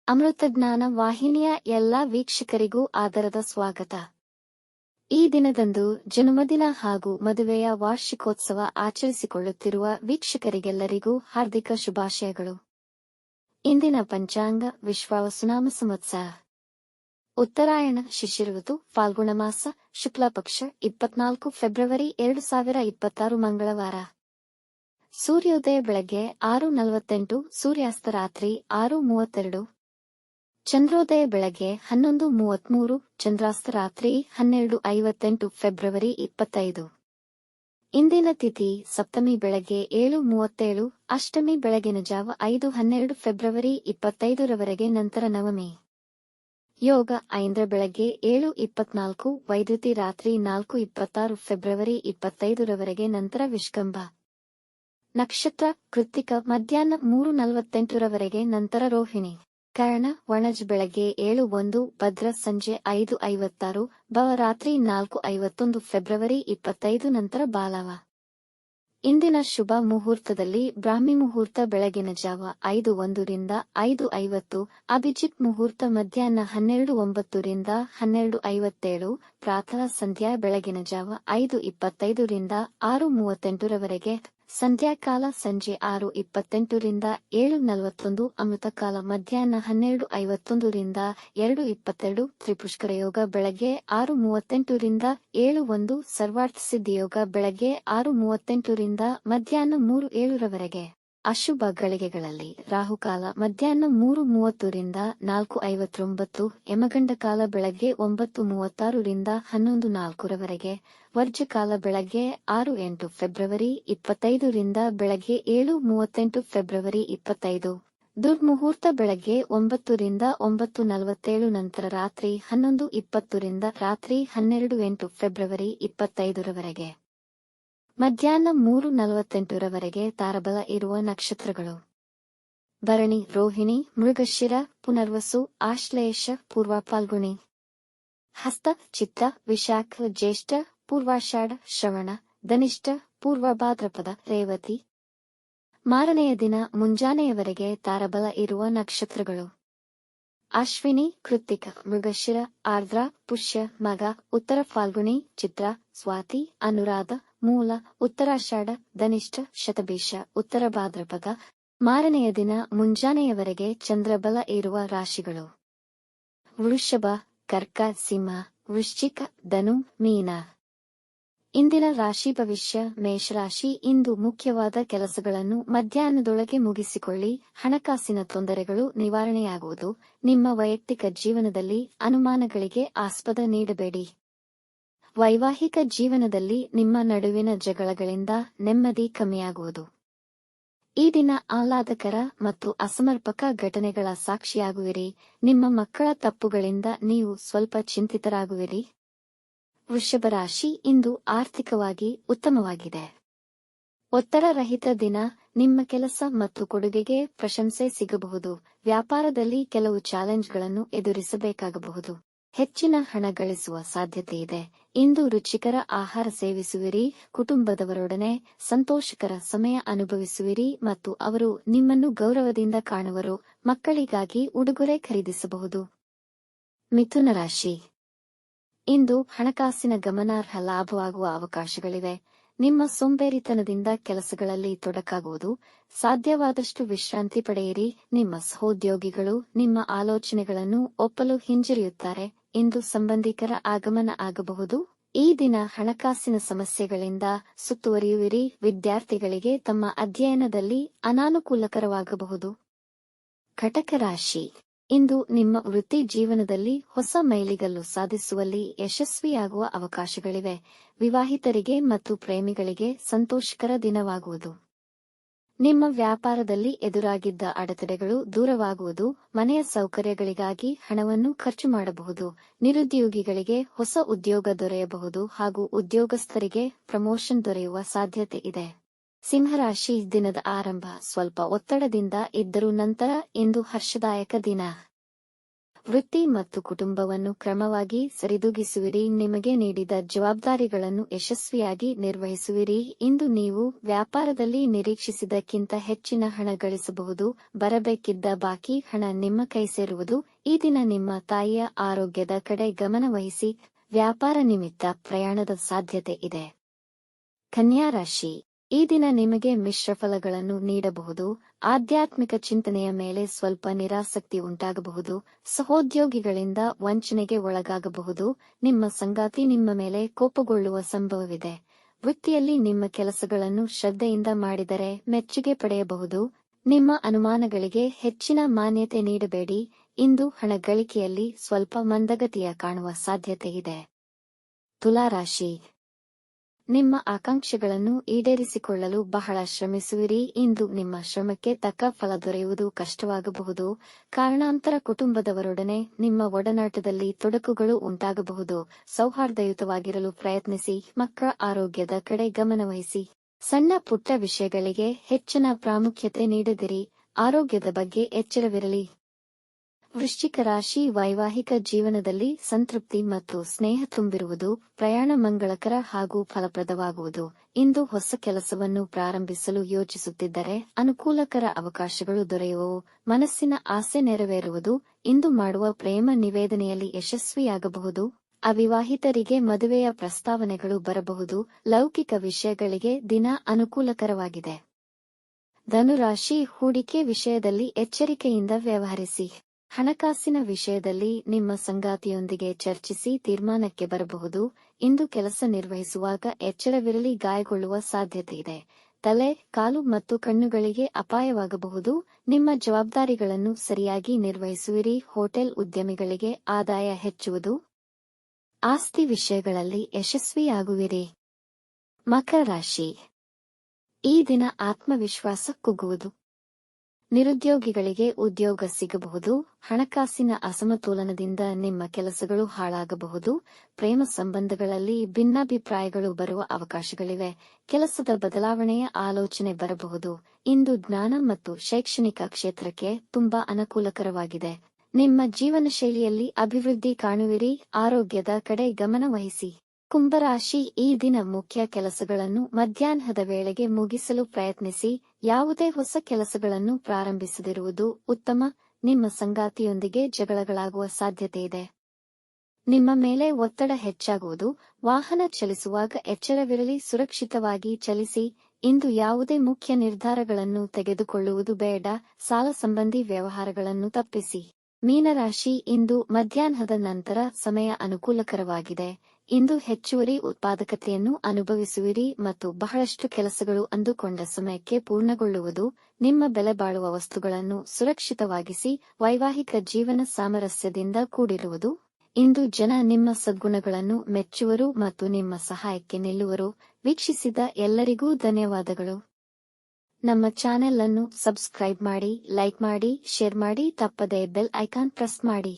ಅಮೃತಜ್ಞಾನ ವಾಹಿನಿಯ ಎಲ್ಲಾ ವೀಕ್ಷಕರಿಗೂ ಆದರದ ಸ್ವಾಗತ. ಈ ದಿನದಂದು ಜನ್ಮದಿನ ಹಾಗೂ ಮದುವೆಯ ವಾರ್ಷಿಕೋತ್ಸವ ಆಚರಿಸಿಕೊಳ್ಳುತ್ತಿರುವ ವೀಕ್ಷಕರಿಗೆಲ್ಲರಿಗೂ ಹಾರ್ದಿಕ ಶುಭಾಶಯಗಳು. ಇಂದಿನ ಪಂಚಾಂಗ ವಿಶ್ವಾವಸುನಾಮ ಸಂವತ್ಸರ ಉತ್ತರಾಯಣ ಶಿಶಿರ ಋತು ಫಾಲ್ಗುಣ ಮಾಸ ಶುಕ್ಲ ಪಕ್ಷ 24 ಫೆಬ್ರವರಿ 2026 ಮಂಗಳವಾರ. ಸೂರ್ಯೋದಯ ಬೆಳಗ್ಗೆ 6:48, ಸೂರ್ಯಾಸ್ತ ರಾತ್ರಿ 6:32. ಚಂದ್ರೋದಯ ಬೆಳಗ್ಗೆ 11:33, ಚಂದ್ರಾಸ್ತ ರಾತ್ರಿ 12:58 ಫೆಬ್ರವರಿ 25. ಇಂದಿನ ತಿಥಿ ಸಪ್ತಮಿ ಬೆಳಗ್ಗೆ 7:37, ಅಷ್ಟಮಿ ಬೆಳಗಿನ ಜಾವ 5:12 ಫೆಬ್ರವರಿ 25ರವರೆಗೆ, ನಂತರ ನವಮಿ. ಯೋಗ ಐಂದ್ರ ಬೆಳಗ್ಗೆ 7:24, ವೈದ್ಯುತಿ ರಾತ್ರಿ 4:26 ಫೆಬ್ರವರಿ 25ರವರೆಗೆ, ನಂತರ ವಿಷ್ಕಂಭ. ನಕ್ಷತ್ರ ಕೃತ್ತಿಕ ಮಧ್ಯಾಹ್ನ 3:48ರವರೆಗೆ, ನಂತರ ರೋಹಿಣಿ. ಕರ್ಣ ವಣಜ್ ಬೆಳಗ್ಗೆ 7:01, ಭದ್ರ ಸಂಜೆ 5:56, ಭವ ರಾತ್ರಿ 4:51 ಫೆಬ್ರವರಿ 25, ನಂತರ ಬಾಲವ. ಇಂದಿನ ಶುಭ ಮುಹೂರ್ತದಲ್ಲಿ ಬ್ರಾಹ್ಮಿ ಮುಹೂರ್ತ ಬೆಳಗಿನ ಜಾವ 5:01 ರಿಂದ 5:50, ಅಭಿಜಿತ್ ಮುಹೂರ್ತ ಮಧ್ಯಾಹ್ನ 12:09 ರಿಂದ 12:57, ಪ್ರಾತಃ ಸಂಧ್ಯಾ ಬೆಳಗಿನ ಜಾವ 5:25 ರಿಂದ 6:38ರವರೆಗೆ, ಸಂಧ್ಯಾಕಾಲ ಸಂಜೆ 6:28 ರಿಂದ 7:41, ಅಮೃತಕಾಲ ಮಧ್ಯಾಹ್ನ 12:51 ರಿಂದ 2:22, ತ್ರಿಪುಷ್ಕರ ಯೋಗ ಬೆಳಗ್ಗೆ 6:38 ರಿಂದ 7:01, ಸರ್ವಾರ್ಥ ಸಿದ್ಧಿಯೋಗ ಬೆಳಗ್ಗೆ 6:38 ರಿಂದ ಮಧ್ಯಾಹ್ನ 3:07ರವರೆಗೆ. ಅಶುಭ ಗಳಿಗೆಗಳಲ್ಲಿ ರಾಹುಕಾಲ ಮಧ್ಯಾಹ್ನ 3:30 ರಿಂದ 4:59, ಯಮಗಂಡ ಕಾಲ ಬೆಳಗ್ಗೆ 9:36 ರಿಂದ 11:04ರವರೆಗೆ, ವರ್ಜಕಾಲ ಬೆಳಗ್ಗೆ 6:08 ಫೆಬ್ರವರಿ 25 ರಿಂದ ಬೆಳಗ್ಗೆ 7:38 ಫೆಬ್ರವರಿ 25. ದುರ್ಮುಹೂರ್ತ ಬೆಳಗ್ಗೆ 9 ರಿಂದ 9:47, ನಂತರ ರಾತ್ರಿ 11:20 ರಿಂದ ರಾತ್ರಿ 12:08 ಫೆಬ್ರವರಿ 25ರವರೆಗೆ. ಮಧ್ಯಾಹ್ನ 3:48ರವರೆಗೆ ತಾರಬಲ ಇರುವ ನಕ್ಷತ್ರಗಳು: ಭರಣಿ, ರೋಹಿಣಿ, ಮೃಗಶಿರ, ಪುನರ್ವಸು, ಆಶ್ಲೇಷ, ಪೂರ್ವ ಫಾಲ್ಗುಣಿ, ಹಸ್ತ, ಚಿತ್ತ, ವಿಶಾಖ, ಜ್ಯೇಷ್ಠ, ಪೂರ್ವಾಷಾಢ, ಶ್ರವಣ, ಧನಿಷ್ಠ, ಪೂರ್ವ ಭಾದ್ರಪದ, ರೇವತಿ. ಮಾರನೆಯ ದಿನ ಮುಂಜಾನೆಯವರೆಗೆ ತಾರಬಲ ಇರುವ ನಕ್ಷತ್ರಗಳು: ಅಶ್ವಿನಿ, ಕೃತ್ತಿಕ, ಮೃಗಶಿರ, ಆರ್ದ್ರ, ಪುಷ್ಯ, ಮಗ, ಉತ್ತರ ಫಾಲ್ಗುಣಿ, ಚಿತ್ರ, ಸ್ವಾತಿ, ಅನುರಾಧ, ಮೂಲ, ಉತ್ತರಾಷಾಢ, ಧನಿಷ್ಠ, ಶತಭಿಷ, ಉತ್ತರ ಭಾದ್ರಪದ. ಮಾರನೆಯ ದಿನ ಮುಂಜಾನೆಯವರೆಗೆ ಚಂದ್ರಬಲ ಇರುವ ರಾಶಿಗಳು: ವೃಷಭ, ಕರ್ಕ, ಸಿಂಹ, ವೃಶ್ಚಿಕ, ಧನು, ಮೀನ. ಇಂದಿನ ರಾಶಿ ಭವಿಷ್ಯ: ಮೇಷರಾಶಿ, ಇಂದು ಮುಖ್ಯವಾದ ಕೆಲಸಗಳನ್ನು ಮಧ್ಯಾಹ್ನದೊಳಗೆ ಮುಗಿಸಿಕೊಳ್ಳಿ. ಹಣಕಾಸಿನ ತೊಂದರೆಗಳು ನಿವಾರಣೆಯಾಗುವುದು. ನಿಮ್ಮ ವೈಯಕ್ತಿಕ ಜೀವನದಲ್ಲಿ ಅನುಮಾನಗಳಿಗೆ ಆಸ್ಪದ ನೀಡಬೇಡಿ. ವೈವಾಹಿಕ ಜೀವನದಲ್ಲಿ ನಿಮ್ಮ ನಡುವಿನ ಜಗಳಗಳಿಂದ ನೆಮ್ಮದಿ ಕಮ್ಮಿಯಾಗುವುದು. ಈ ದಿನ ಆಹ್ಲಾದಕರ ಮತ್ತು ಅಸಮರ್ಪಕ ಘಟನೆಗಳ ಸಾಕ್ಷಿಯಾಗುವಿರಿ. ನಿಮ್ಮ ಮಕ್ಕಳ ತಪ್ಪುಗಳಿಂದ ನೀವು ಸ್ವಲ್ಪ ಚಿಂತಿತರಾಗುವಿರಿ. ವೃಷಭ ರಾಶಿ, ಇಂದು ಆರ್ಥಿಕವಾಗಿ ಉತ್ತಮವಾಗಿದೆ. ಒತ್ತಡರಹಿತ ದಿನ. ನಿಮ್ಮ ಕೆಲಸ ಮತ್ತು ಕೊಡುಗೆಗೆ ಪ್ರಶಂಸೆ ಸಿಗಬಹುದು. ವ್ಯಾಪಾರದಲ್ಲಿ ಕೆಲವು ಚಾಲೆಂಜ್ಗಳನ್ನು ಎದುರಿಸಬೇಕಾಗಬಹುದು. ಹೆಚ್ಚಿನ ಹಣ ಗಳಿಸುವ ಸಾಧ್ಯತೆಯಿದೆ. ಇಂದು ರುಚಿಕರ ಆಹಾರ ಸೇವಿಸುವಿರಿ. ಕುಟುಂಬದವರೊಡನೆ ಸಂತೋಷಕರ ಸಮಯ ಅನುಭವಿಸುವಿರಿ ಮತ್ತು ಅವರು ನಿಮ್ಮನ್ನು ಗೌರವದಿಂದ ಕಾಣುವರು. ಮಕ್ಕಳಿಗಾಗಿ ಉಡುಗೊರೆ ಖರೀದಿಸಬಹುದು. ಮಿಥುನ ರಾಶಿ, ಇಂದು ಹಣಕಾಸಿನ ಗಮನಾರ್ಹ ಲಾಭವಾಗುವ ಅವಕಾಶಗಳಿವೆ. ನಿಮ್ಮ ಸೋಂಬೇರಿತನದಿಂದ ಕೆಲಸಗಳಲ್ಲಿ ತೊಡಕಾಗುವುದು. ಸಾಧ್ಯವಾದಷ್ಟು ವಿಶ್ರಾಂತಿ ಪಡೆಯಿರಿ. ನಿಮ್ಮ ಸಹೋದ್ಯೋಗಿಗಳು ನಿಮ್ಮ ಆಲೋಚನೆಗಳನ್ನು ಒಪ್ಪಲು ಹಿಂಜರಿಯುತ್ತಾರೆ. ಇಂದು ಸಂಬಂಧಿಕರ ಆಗಮನ ಆಗಬಹುದು. ಈ ದಿನ ಹಣಕಾಸಿನ ಸಮಸ್ಯೆಗಳಿಂದ ಸುತ್ತುವರಿಯುವಿರಿ. ವಿದ್ಯಾರ್ಥಿಗಳಿಗೆ ತಮ್ಮ ಅಧ್ಯಯನದಲ್ಲಿ ಅನಾನುಕೂಲಕರವಾಗಬಹುದು. ಕಟಕ ರಾಶಿ, ಇಂದು ನಿಮ್ಮ ವೃತ್ತಿ ಜೀವನದಲ್ಲಿ ಹೊಸ ಮೈಲಿಗಲ್ಲು ಸಾಧಿಸುವಲ್ಲಿ ಯಶಸ್ವಿಯಾಗುವ ಅವಕಾಶಗಳಿವೆ. ವಿವಾಹಿತರಿಗೆ ಮತ್ತು ಪ್ರೇಮಿಗಳಿಗೆ ಸಂತೋಷಕರ ದಿನವಾಗುವುದು. ನಿಮ್ಮ ವ್ಯಾಪಾರದಲ್ಲಿ ಎದುರಾಗಿದ್ದ ಅಡೆತಡೆಗಳು ದೂರವಾಗುವುದು. ಮನೆಯ ಸೌಕರ್ಯಗಳಿಗಾಗಿ ಹಣವನ್ನು ಖರ್ಚು ಮಾಡಬಹುದು. ನಿರುದ್ಯೋಗಿಗಳಿಗೆ ಹೊಸ ಉದ್ಯೋಗ ದೊರೆಯಬಹುದು ಹಾಗೂ ಉದ್ಯೋಗಸ್ಥರಿಗೆ ಪ್ರಮೋಷನ್ ದೊರೆಯುವ ಸಾಧ್ಯತೆ ಇದೆ. ಸಿಂಹರಾಶಿ, ದಿನದ ಆರಂಭ ಸ್ವಲ್ಪ ಒತ್ತಡದಿಂದ ಇದ್ದರೂ ನಂತರ ಇಂದು ಹರ್ಷದಾಯಕ ದಿನ. ವೃತ್ತಿ ಮತ್ತು ಕುಟುಂಬವನ್ನು ಕ್ರಮವಾಗಿ ಸರಿದೂಗಿಸುವಿರಿ. ನಿಮಗೆ ನೀಡಿದ ಜವಾಬ್ದಾರಿಗಳನ್ನು ಯಶಸ್ವಿಯಾಗಿ ನಿರ್ವಹಿಸುವಿರಿ. ಇಂದು ನೀವು ವ್ಯಾಪಾರದಲ್ಲಿ ನಿರೀಕ್ಷಿಸಿದ್ದಕ್ಕಿಂತ ಹೆಚ್ಚಿನ ಹಣ ಗಳಿಸಬಹುದು. ಬರಬೇಕಿದ್ದ ಬಾಕಿ ಹಣ ನಿಮ್ಮ ಕೈ ಸೇರುವುದು. ಈ ದಿನ ನಿಮ್ಮ ತಾಯಿಯ ಆರೋಗ್ಯದ ಕಡೆ ಗಮನ ವಹಿಸಿ. ವ್ಯಾಪಾರ ನಿಮಿತ್ತ ಪ್ರಯಾಣದ ಸಾಧ್ಯತೆ ಇದೆ. ಕನ್ಯಾ ರಾಶಿ, ಈ ದಿನ ನಿಮಗೆ ಮಿಶ್ರ ಫಲಗಳನ್ನು ನೀಡಬಹುದು. ಆಧ್ಯಾತ್ಮಿಕ ಚಿಂತನೆಯ ಮೇಲೆ ಸ್ವಲ್ಪ ನಿರಾಸಕ್ತಿ ಉಂಟಾಗಬಹುದು. ಸಹೋದ್ಯೋಗಿಗಳಿಂದ ವಂಚನೆಗೆ ಒಳಗಾಗಬಹುದು. ನಿಮ್ಮ ಸಂಗಾತಿ ನಿಮ್ಮ ಮೇಲೆ ಕೋಪಗೊಳ್ಳುವ ಸಂಭವವಿದೆ. ವೃತ್ತಿಯಲ್ಲಿ ನಿಮ್ಮ ಕೆಲಸಗಳನ್ನು ಶ್ರದ್ಧೆಯಿಂದ ಮಾಡಿದರೆ ಮೆಚ್ಚುಗೆ ಪಡೆಯಬಹುದು. ನಿಮ್ಮ ಅನುಮಾನಗಳಿಗೆ ಹೆಚ್ಚಿನ ಮಾನ್ಯತೆ ನೀಡಬೇಡಿ. ಇಂದು ಹಣ ಗಳಿಕೆಯಲ್ಲಿ ಸ್ವಲ್ಪ ಮಂದಗತಿಯ ಕಾಣುವ ಸಾಧ್ಯತೆ ಇದೆ. ತುಲಾರಾಶಿ, ನಿಮ್ಮ ಆಕಾಂಕ್ಷೆಗಳನ್ನು ಈಡೇರಿಸಿಕೊಳ್ಳಲು ಬಹಳ ಶ್ರಮಿಸುವಿರಿ. ಇಂದು ನಿಮ್ಮ ಶ್ರಮಕ್ಕೆ ತಕ್ಕ ಫಲ ದೊರೆಯುವುದು ಕಷ್ಟವಾಗಬಹುದು. ಕಾರಣಾಂತರ ಕುಟುಂಬದವರೊಡನೆ ನಿಮ್ಮ ಒಡನಾಟದಲ್ಲಿ ತೊಡಕುಗಳು ಉಂಟಾಗಬಹುದು. ಸೌಹಾರ್ದಯುತವಾಗಿರಲು ಪ್ರಯತ್ನಿಸಿ. ಮಕ್ಕಳ ಆರೋಗ್ಯದ ಕಡೆ ಗಮನವಹಿಸಿ. ಸಣ್ಣ ಪುಟ್ಟ ವಿಷಯಗಳಿಗೆ ಹೆಚ್ಚಿನ ಪ್ರಾಮುಖ್ಯತೆ ನೀಡದಿರಿ. ಆರೋಗ್ಯದ ಬಗ್ಗೆ ಎಚ್ಚರವಿರಲಿ. ವೃಶ್ಚಿಕ ರಾಶಿ, ವೈವಾಹಿಕ ಜೀವನದಲ್ಲಿ ಸಂತೃಪ್ತಿ ಮತ್ತು ಸ್ನೇಹ ತುಂಬಿರುವುದು. ಪ್ರಯಾಣ ಮಂಗಳಕರ ಹಾಗೂ ಫಲಪ್ರದವಾಗುವುದು. ಇಂದು ಹೊಸ ಕೆಲಸವನ್ನು ಪ್ರಾರಂಭಿಸಲು ಯೋಚಿಸುತ್ತಿದ್ದರೆ ಅನುಕೂಲಕರ ಅವಕಾಶಗಳು ದೊರೆಯುವವು. ಮನಸ್ಸಿನ ಆಸೆ ನೆರವೇರುವುದು. ಇಂದು ಮಾಡುವ ಪ್ರೇಮ ನಿವೇದನೆಯಲ್ಲಿ ಯಶಸ್ವಿಯಾಗಬಹುದು. ಅವಿವಾಹಿತರಿಗೆ ಮದುವೆಯ ಪ್ರಸ್ತಾವನೆಗಳು ಬರಬಹುದು. ಲೌಕಿಕ ವಿಷಯಗಳಿಗೆ ದಿನ ಅನುಕೂಲಕರವಾಗಿದೆ. ಧನುರಾಶಿ, ಹೂಡಿಕೆ ವಿಷಯದಲ್ಲಿ ಎಚ್ಚರಿಕೆಯಿಂದ ವ್ಯವಹರಿಸಿ. ಹಣಕಾಸಿನ ವಿಷಯದಲ್ಲಿ ನಿಮ್ಮ ಸಂಗಾತಿಯೊಂದಿಗೆ ಚರ್ಚಿಸಿ ತೀರ್ಮಾನಕ್ಕೆ ಬರಬಹುದು. ಇಂದು ಕೆಲಸ ನಿರ್ವಹಿಸುವಾಗ ಎಚ್ಚರವಿರಲಿ. ಗಾಯಗೊಳ್ಳುವ ಸಾಧ್ಯತೆಯಿದೆ. ತಲೆ, ಕಾಲು ಮತ್ತು ಕಣ್ಣುಗಳಿಗೆ ಅಪಾಯವಾಗಬಹುದು. ನಿಮ್ಮ ಜವಾಬ್ದಾರಿಗಳನ್ನು ಸರಿಯಾಗಿ ನಿರ್ವಹಿಸುವಿರಿ. ಹೋಟೆಲ್ ಉದ್ಯಮಿಗಳಿಗೆ ಆದಾಯ ಹೆಚ್ಚುವುದು. ಆಸ್ತಿ ವಿಷಯಗಳಲ್ಲಿ ಯಶಸ್ವಿಯಾಗುವಿರಿ. ಮಕರ ರಾಶಿ, ಈ ದಿನ ಆತ್ಮವಿಶ್ವಾಸ ಕುಗ್ಗುವುದು. ನಿರುದ್ಯೋಗಿಗಳಿಗೆ ಉದ್ಯೋಗ ಸಿಗಬಹುದು. ಹಣಕಾಸಿನ ಅಸಮತೋಲನದಿಂದ ನಿಮ್ಮ ಕೆಲಸಗಳು ಹಾಳಾಗಬಹುದು. ಪ್ರೇಮ ಸಂಬಂಧಗಳಲ್ಲಿ ಭಿನ್ನಾಭಿಪ್ರಾಯಗಳು ಬರುವ ಅವಕಾಶಗಳಿವೆ. ಕೆಲಸದ ಬದಲಾವಣೆಯ ಆಲೋಚನೆ ಬರಬಹುದು. ಇಂದು ಜ್ಞಾನ ಮತ್ತು ಶೈಕ್ಷಣಿಕ ಕ್ಷೇತ್ರಕ್ಕೆ ತುಂಬಾ ಅನುಕೂಲಕರವಾಗಿದೆ. ನಿಮ್ಮ ಜೀವನ ಶೈಲಿಯಲ್ಲಿ ಅಭಿವೃದ್ಧಿ ಕಾಣುವಿರಿ. ಆರೋಗ್ಯದ ಕಡೆ ಗಮನ ವಹಿಸಿ. ಕುಂಭರಾಶಿ, ಈ ದಿನ ಮುಖ್ಯ ಕೆಲಸಗಳನ್ನು ಮಧ್ಯಾಹ್ನದ ವೇಳೆಗೆ ಮುಗಿಸಲು ಪ್ರಯತ್ನಿಸಿ. ಯಾವುದೇ ಹೊಸ ಕೆಲಸಗಳನ್ನು ಪ್ರಾರಂಭಿಸದಿರುವುದು ಉತ್ತಮ. ನಿಮ್ಮ ಸಂಗಾತಿಯೊಂದಿಗೆ ಜಗಳಗಳಾಗುವ ಸಾಧ್ಯತೆಯಿದೆ. ನಿಮ್ಮ ಮೇಲೆ ಒತ್ತಡ ಹೆಚ್ಚಾಗುವುದು. ವಾಹನ ಚಲಿಸುವಾಗ ಎಚ್ಚರವಿರಲಿ. ಸುರಕ್ಷಿತವಾಗಿ ಚಲಿಸಿ. ಇಂದು ಯಾವುದೇ ಮುಖ್ಯ ನಿರ್ಧಾರಗಳನ್ನು ತೆಗೆದುಕೊಳ್ಳುವುದು ಬೇಡ. ಸಾಲ ಸಂಬಂಧಿ ವ್ಯವಹಾರಗಳನ್ನು ತಪ್ಪಿಸಿ. ಮೀನರಾಶಿ, ಇಂದು ಮಧ್ಯಾಹ್ನದ ನಂತರ ಸಮಯ ಅನುಕೂಲಕರವಾಗಿದೆ. ಇಂದು ಹೆಚ್ಚುವರಿ ಉತ್ಪಾದಕತೆಯನ್ನು ಅನುಭವಿಸುವಿರಿ ಮತ್ತು ಬಹಳಷ್ಟು ಕೆಲಸಗಳು ಅಂದುಕೊಂಡ ಸಮಯಕ್ಕೆ ಪೂರ್ಣಗೊಳ್ಳುವುದು. ನಿಮ್ಮ ಬೆಲೆ ಬಾಳುವ ವಸ್ತುಗಳನ್ನು ಸುರಕ್ಷಿತವಾಗಿಸಿ. ವೈವಾಹಿಕ ಜೀವನ ಸಾಮರಸ್ಯದಿಂದ ಕೂಡಿರುವುದು. ಇಂದು ಜನ ನಿಮ್ಮ ಸದ್ಗುಣಗಳನ್ನು ಮೆಚ್ಚುವರು ಮತ್ತು ನಿಮ್ಮ ಸಹಾಯಕ್ಕೆ ನಿಲ್ಲುವರು. ವೀಕ್ಷಿಸಿದ ಎಲ್ಲರಿಗೂ ಧನ್ಯವಾದಗಳು. ನಮ್ಮ ಚಾನೆಲ್ ಅನ್ನು ಸಬ್ಸ್ಕ್ರೈಬ್ ಮಾಡಿ, ಲೈಕ್ ಮಾಡಿ, ಶೇರ್ ಮಾಡಿ. ತಪ್ಪದೇ ಬೆಲ್ ಐಕಾನ್ ಪ್ರೆಸ್ ಮಾಡಿ.